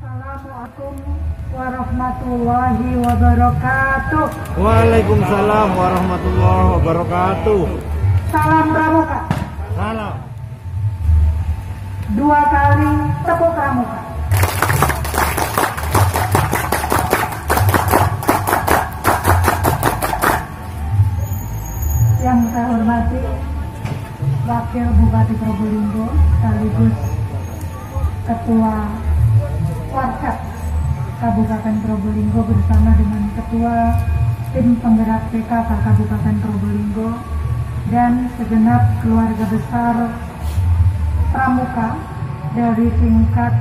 Assalamualaikum warahmatullahi wabarakatuh. Waalaikumsalam warahmatullahi wabarakatuh. Salam pramuka. Salam. 2 kali tepuk pramuka. Yang saya hormati Wakil Bupati Probolinggo sekaligus Ketua Warkap Kabupaten Probolinggo bersama dengan Ketua Tim Penggerak PKK Kabupaten Probolinggo dan segenap keluarga besar pramuka dari tingkat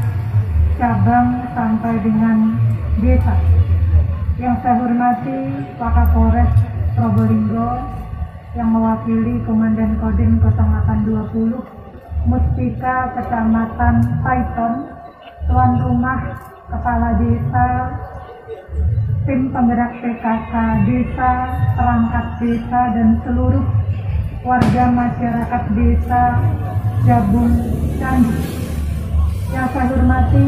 cabang sampai dengan desa. Yang saya hormati Pak Kapolres Probolinggo yang mewakili Komandan Kodim 0820 Mustika Kecamatan Paiton, tuan rumah Kepala Desa, Tim Penggerak PKK Desa, perangkat desa dan seluruh warga masyarakat Desa Jabung Candi. Yang saya hormati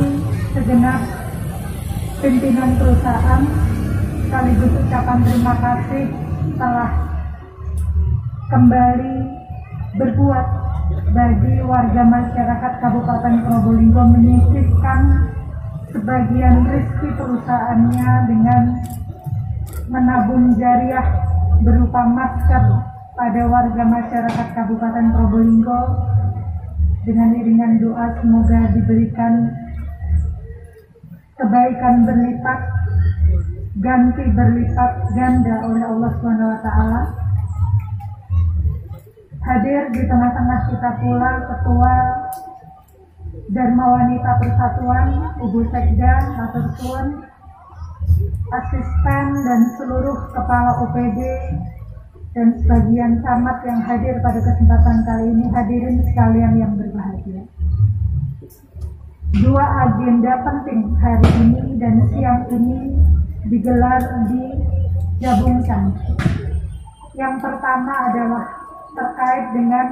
segenap pimpinan perusahaan, sekaligus ucapan terima kasih telah kembali berbuat bagi warga masyarakat Kabupaten Probolinggo, menyisihkan sebagian rezeki perusahaannya dengan menabung jariah berupa masker pada warga masyarakat Kabupaten Probolinggo dengan iringan doa semoga diberikan kebaikan berlipat, ganti berlipat ganda oleh Allah SWT. Hadir di tengah-tengah kita pula Ketua Dharma Wanita Persatuan, Ibu Sekda, Matur Suwun, asisten dan seluruh kepala OPD dan sebagian camat yang hadir pada kesempatan kali ini. Hadirin sekalian yang berbahagia, 2 agenda penting hari ini dan siang ini digelar di Jabung Candi. Yang pertama adalah terkait dengan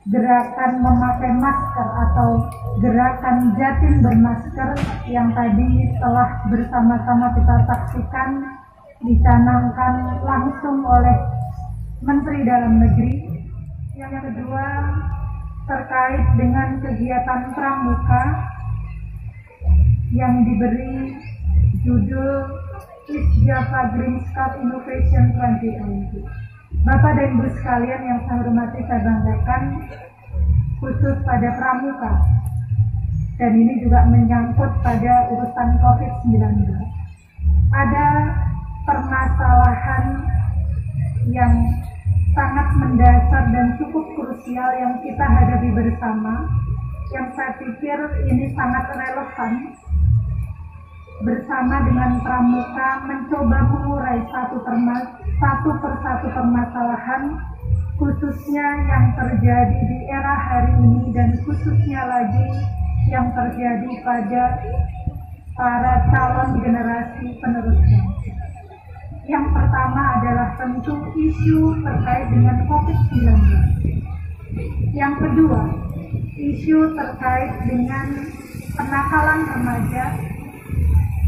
gerakan memakai masker atau gerakan Jatim bermasker yang tadi telah bersama-sama kita saksikan dicanangkan langsung oleh Menteri Dalam Negeri. Yang kedua terkait dengan kegiatan pramuka yang diberi judul East Java Green Scout Innovation 2020. Bapak dan Ibu sekalian yang saya hormati, saya banggakan khusus pada pramuka, dan ini juga menyangkut pada urusan COVID-19. Ada permasalahan yang sangat mendasar dan cukup krusial yang kita hadapi bersama, yang saya pikir ini sangat relevan bersama dengan pramuka mencoba mengurai satu persatu permasalahan, khususnya yang terjadi di era hari ini dan khususnya lagi yang terjadi pada para calon generasi penerusnya. Yang pertama adalah tentu isu terkait dengan COVID-19. Yang kedua, isu terkait dengan penakalan remaja.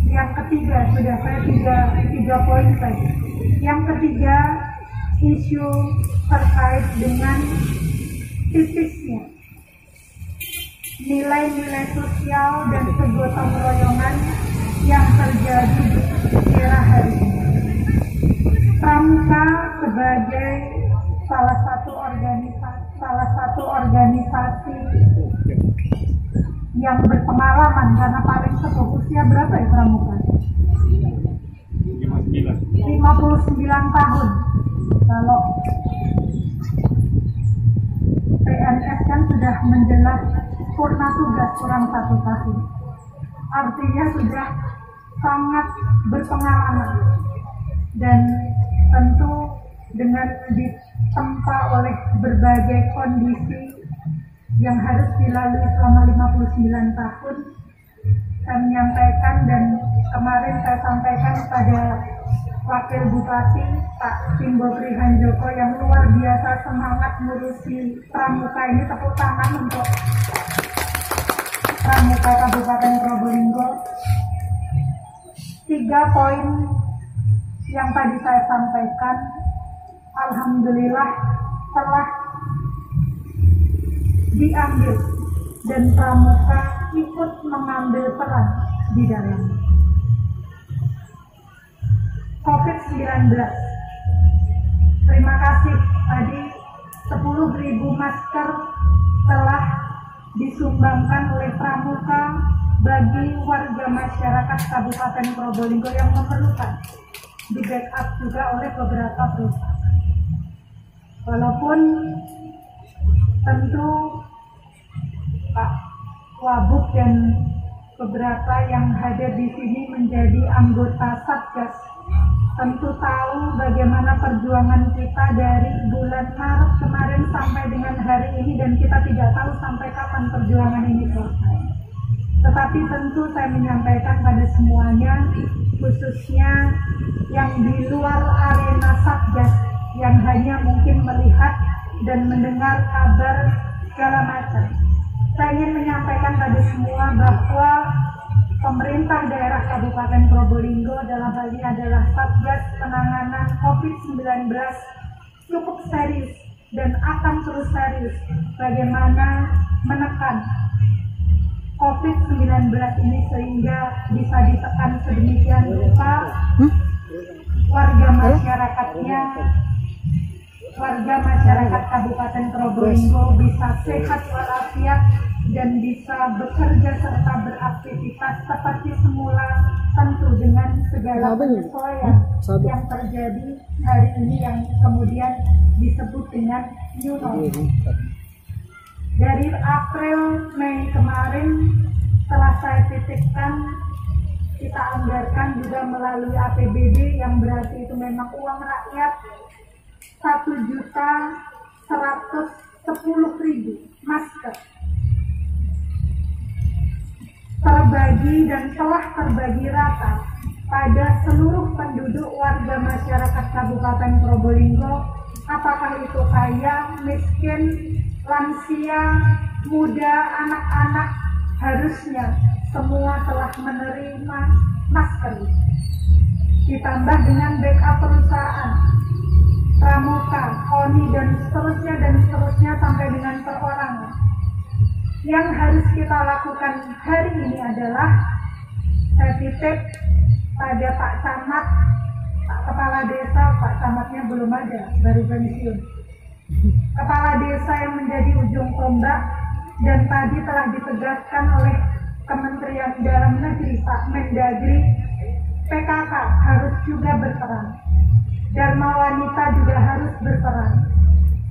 Yang ketiga, sudah saya tiga poin saja. Yang ketiga, isu terkait dengan tipisnya nilai-nilai sosial dan kegotong royongan yang terjadi di era hari ini. Pramuka sebagai salah satu organisasi yang berpengalaman, karena paling sepuh, usia berapa ya pramuka? 59 tahun. Kalau PNS kan sudah menjelang purna tugas kurang 1 tahun. Artinya sudah sangat berpengalaman, dan tentu dengan ditempa oleh berbagai kondisi yang harus dilalui selama 59 tahun, saya menyampaikan, dan kemarin saya sampaikan pada Wakil Bupati Pak Timbo Prihanjoko yang luar biasa semangat ngurusi pramuka ini. Tepuk tangan untuk pramuka Kabupaten Probolinggo. 3 poin yang tadi saya sampaikan, alhamdulillah telah diambil dan Pramuka ikut mengambil peran di dalam COVID-19. Terima kasih, tadi 10.000 masker telah disumbangkan oleh Pramuka bagi warga masyarakat Kabupaten Probolinggo yang memerlukan, di backup juga oleh beberapa perusahaan. Walaupun tentu Pak Wabub dan beberapa yang hadir di sini menjadi anggota Satgas, tentu tahu bagaimana perjuangan kita dari bulan Maret kemarin sampai dengan hari ini, dan kita tidak tahu sampai kapan perjuangan ini selesai. Tetapi tentu saya menyampaikan pada semuanya, khususnya yang di luar arena Satgas, yang hanya mungkin melihat dan mendengar kabar segala macam. Saya ingin menyampaikan pada semua bahwa pemerintah daerah Kabupaten Probolinggo dalam hal ini adalah Satgas Penanganan COVID-19 cukup serius dan akan terus serius bagaimana menekan COVID-19 ini sehingga bisa ditekan sedemikian rupa warga masyarakatnya, warga masyarakat Kabupaten Probolinggo bisa sehat walafiat dan bisa bekerja serta beraktivitas seperti semula, tentu dengan segala penyesuaian yang terjadi hari ini yang kemudian disebut dengan new normal. Dari April Mei kemarin telah saya titipkan, kita anggarkan juga melalui APBD yang berarti itu memang uang rakyat, 1.110.000 masker terbagi dan telah terbagi rata pada seluruh penduduk warga masyarakat Kabupaten Probolinggo, apakah itu kaya, miskin, lansia, muda, anak-anak, harusnya semua telah menerima masker. Ditambah dengan backup perusahaan, Pramuka, KONI, dan seterusnya sampai dengan perorangan. Yang harus kita lakukan hari ini adalah saya titip pada Pak Camat, Pak Kepala Desa. Pak Camatnya belum ada, baru pensiun. Kepala Desa yang menjadi ujung tombak, dan tadi telah ditegaskan oleh Kementerian Dalam Negeri, Pak Mendagri, PKK harus juga berperan, Dharma Wanita juga harus berperan,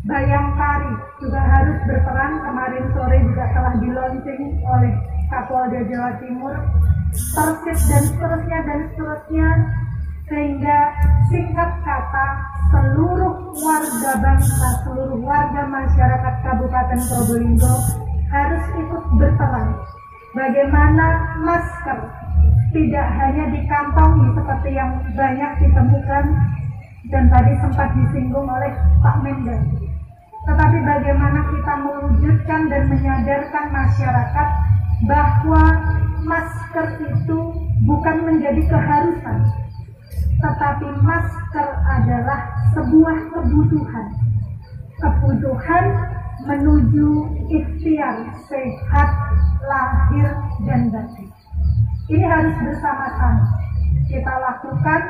Bayangkari juga harus berperan. Kemarin sore juga telah di-launching oleh Kapolda Jawa Timur, Persib, dan seterusnya, sehingga singkat kata seluruh warga bangsa, seluruh warga masyarakat Kabupaten Probolinggo harus ikut berperan. Bagaimana masker tidak hanya dikantongi seperti yang banyak ditemukan dan tadi sempat disinggung oleh Pak Mendak, tetapi bagaimana kita mewujudkan dan menyadarkan masyarakat bahwa masker itu bukan menjadi keharusan, tetapi masker adalah sebuah kebutuhan menuju ikhtiar sehat lahir dan batin. Ini harus bersama-sama kita lakukan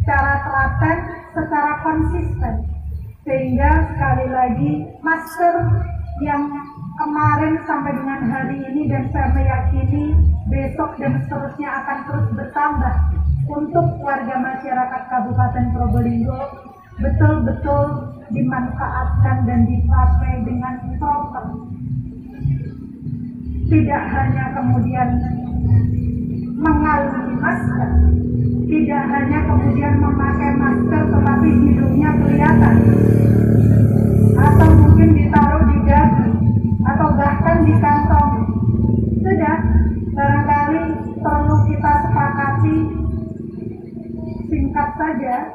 secara telaten, secara konsisten, sehingga sekali lagi masker yang kemarin sampai dengan hari ini, dan saya meyakini besok dan seterusnya akan terus bertambah untuk warga masyarakat Kabupaten Probolinggo, betul-betul dimanfaatkan dan dipakai dengan proper. Tidak hanya kemudian mengalami masker, tidak hanya kemudian memakai masker tetapi hidungnya kelihatan, atau mungkin ditaruh di dagu, atau bahkan di kantong. Sudah, barangkali perlu kita sepakati singkat saja,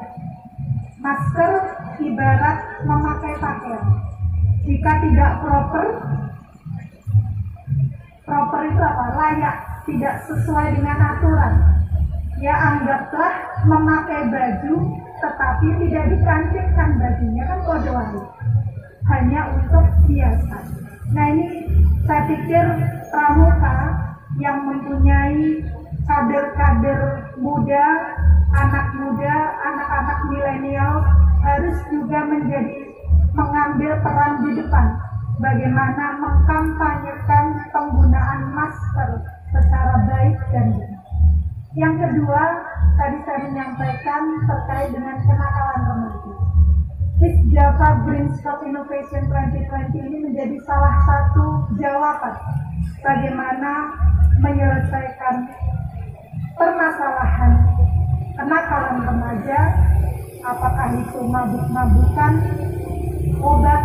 masker ibarat memakai pakaian. Jika tidak proper itu apa? layak, tidak sesuai dengan aturan. Ya anggaplah memakai baju tetapi tidak dikancingkan bajunya, kan kodoh, hanya untuk hiasan. Nah ini saya pikir pramuka yang mempunyai kader-kader muda, anak-anak milenial harus juga mengambil peran di depan. Bagaimana mengkampanyekan penggunaan masker secara baik dan benar. Yang kedua, tadi saya menyampaikan terkait dengan kenakalan remaja. East Java Green Scout Innovation 2020 ini menjadi salah satu jawaban bagaimana menyelesaikan permasalahan kenakalan remaja, apakah itu mabuk-mabukan, obat,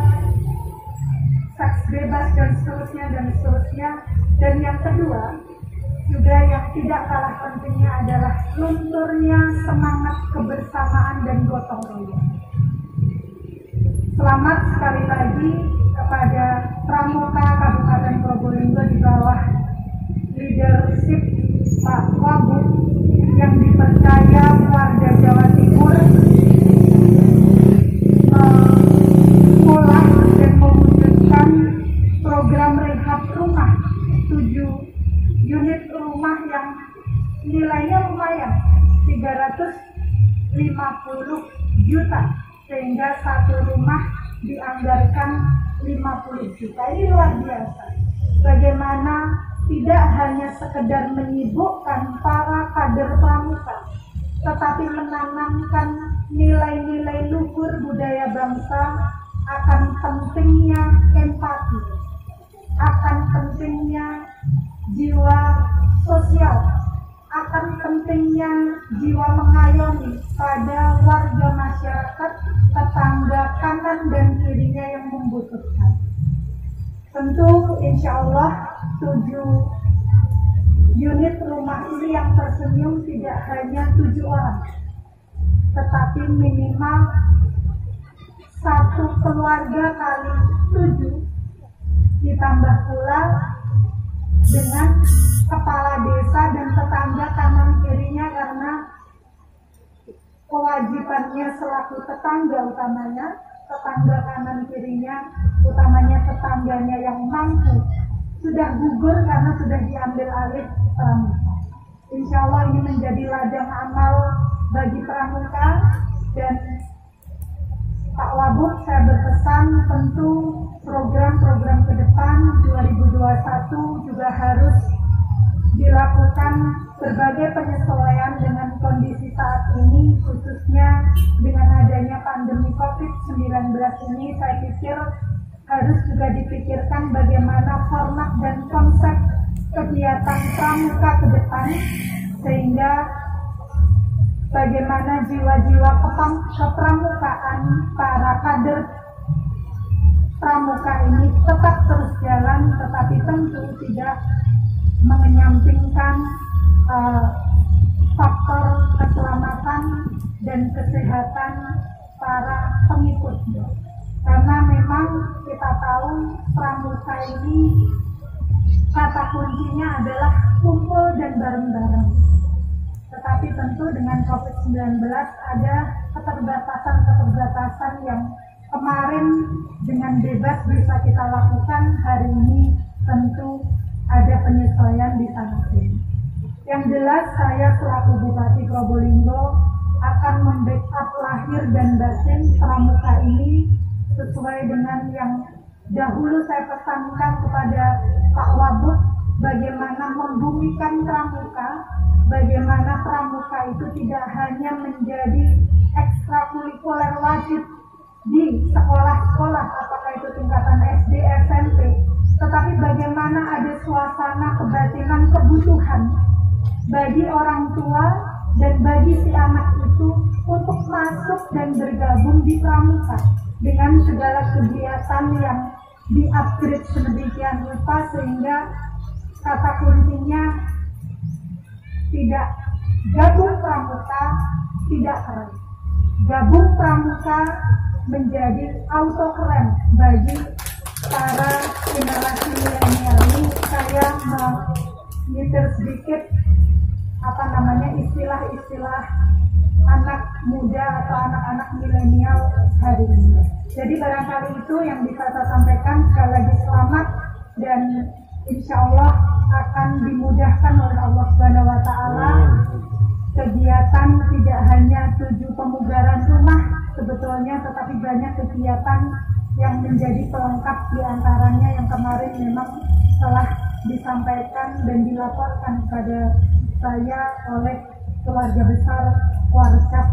seks bebas dan seterusnya. Dan yang kedua juga yang tidak kalah pentingnya adalah lunturnya semangat kebersamaan dan gotong royong. Selamat sekali lagi kepada Pramuka Kabupaten Probolinggo di bawah leadership Pak Wagub yang dipercaya warga Jawa Timur mulai dan mewujudkan program rehab rumah 7 unit rumah yang nilainya lumayan 350 juta, sehingga satu rumah dianggarkan 50 juta. Ini luar biasa. Bagaimana tidak hanya sekedar menyibukkan para kader pramuka, tetapi menanamkan nilai-nilai luhur budaya bangsa, akan pentingnya empati, akan pentingnya jiwa sosial, akan pentingnya jiwa mengayomi pada warga masyarakat, tetangga kanan dan kirinya yang membutuhkan. Tentu insya Allah 7 unit rumah ini yang tersenyum tidak hanya 7 orang, tetapi minimal satu keluarga kali 7, ditambah pula dengan kepala desa dan tetangga kanan kirinya, karena kewajibannya selaku tetangga utamanya, tetangga kanan kirinya, utamanya tetangganya yang mampu, sudah gugur karena sudah diambil alih pramuka. Insya Allah ini menjadi ladang amal bagi pramuka, dan Pak Wagub saya berpesan tentu program-program ke depan 2021 juga harus dilakukan berbagai penyesuaian dengan kondisi saat ini, khususnya dengan adanya pandemi COVID-19 ini. Saya pikir harus juga dipikirkan bagaimana format dan konsep kegiatan pramuka ke depan, sehingga bagaimana jiwa-jiwa kepramukaan para kader pramuka ini tetap terus jalan, tetapi tentu tidak mengenyampingkan faktor keselamatan dan kesehatan para pengikutnya. Karena memang kita tahu pramuka ini kata kuncinya adalah kumpul dan bareng-bareng. Tetapi tentu dengan COVID-19 ada keterbatasan yang kemarin dengan bebas bisa kita lakukan, hari ini tentu ada penyesuaian di sana sini. Yang jelas saya selaku Bupati Probolinggo akan membackup lahir dan batin pramuka ini sesuai dengan yang dahulu saya pesankan kepada Pak Wagub, bagaimana membumikan pramuka, bagaimana pramuka itu tidak hanya menjadi ekstrakurikuler wajib di sekolah-sekolah, apakah itu tingkatan SD, SMP, tetapi bagaimana ada suasana kebatinan kebutuhan bagi orang tua dan bagi si anak itu untuk masuk dan bergabung di pramuka dengan segala kegiatan yang di-upgrade sedemikian rupa, sehingga kata kuncinya tidak gabung pramuka tidak keren, gabung pramuka menjadi auto keren bagi para generasi milenial ini. Saya nyetir sedikit istilah-istilah anak muda atau anak-anak milenial hari ini. Jadi barangkali itu yang bisa saya sampaikan. Sekali lagi selamat, dan insya Allah akan dimudahkan oleh Allah Subhanahu wa Ta'ala. Kegiatan tidak hanya tujuh pemugaran rumah sebetulnya, tetapi banyak kegiatan yang menjadi pelengkap, diantaranya yang kemarin memang telah disampaikan dan dilaporkan kepada saya oleh keluarga besar Warkap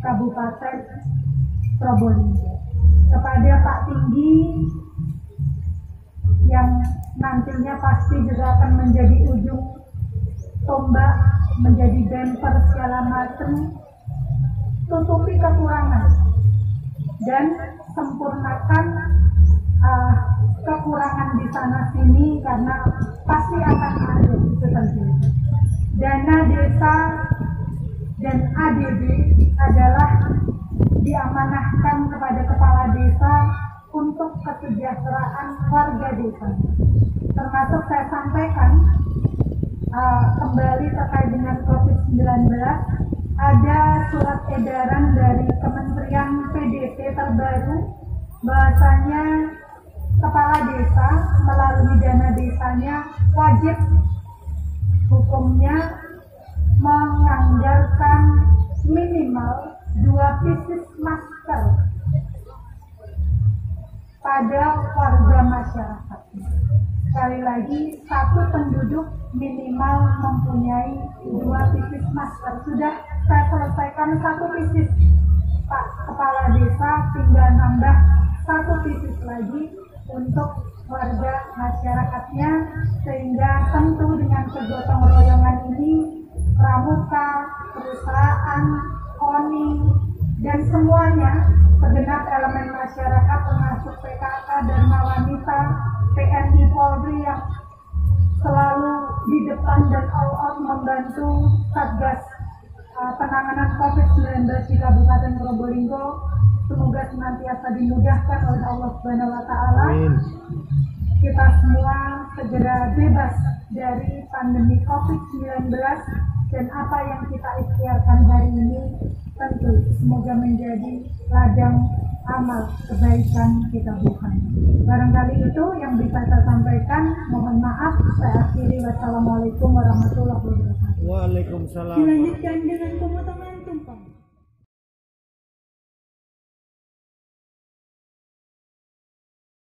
Kabupaten Probolinggo. Kepada Pak Tinggi yang nantinya pasti juga akan menjadi ujung tombak, menjadi bumper segala macam, tutupi kekurangan dan sempurnakan kekurangan di sana sini, karena pasti akan ada itu tentu. Dana desa dan ADB adalah diamanahkan kepada kepala desa untuk kesejahteraan warga desa. Termasuk saya sampaikan kembali terkait dengan COVID-19, ada surat edaran dari Kementerian PDT terbaru bahwasanya kepala desa melalui dana desanya wajib hukumnya menganggarkan minimal 2 pieces masker pada warga masyarakat. Sekali lagi, satu penduduk minimal mempunyai 2 pieces masker. Sudah saya selesaikan 1 pieces, Pak Kepala Desa, tinggal nambah 1 pieces lagi untuk warga masyarakatnya, sehingga tentu dengan kegotong royongan ini pramuka, perusahaan, KONI, dan semuanya segenap elemen masyarakat termasuk PKK, Dharma Wanita, TNI, Polri yang selalu di depan dan all out membantu Satgas penanganan COVID-19 di Kabupaten Probolinggo. Semoga senantiasa dimudahkan oleh Allah Subhanahu wa Ta'ala. Kita semua segera bebas dari pandemi COVID-19, dan apa yang kita ikhtiarkan hari ini tentu semoga menjadi ladang amal kebaikan kita bukan. Barangkali itu yang bisa saya sampaikan. Mohon maaf, saya akhiri. Wassalamualaikum warahmatullahi wabarakatuh. Waalaikumsalam. Dilanjutkan dengan pemotongan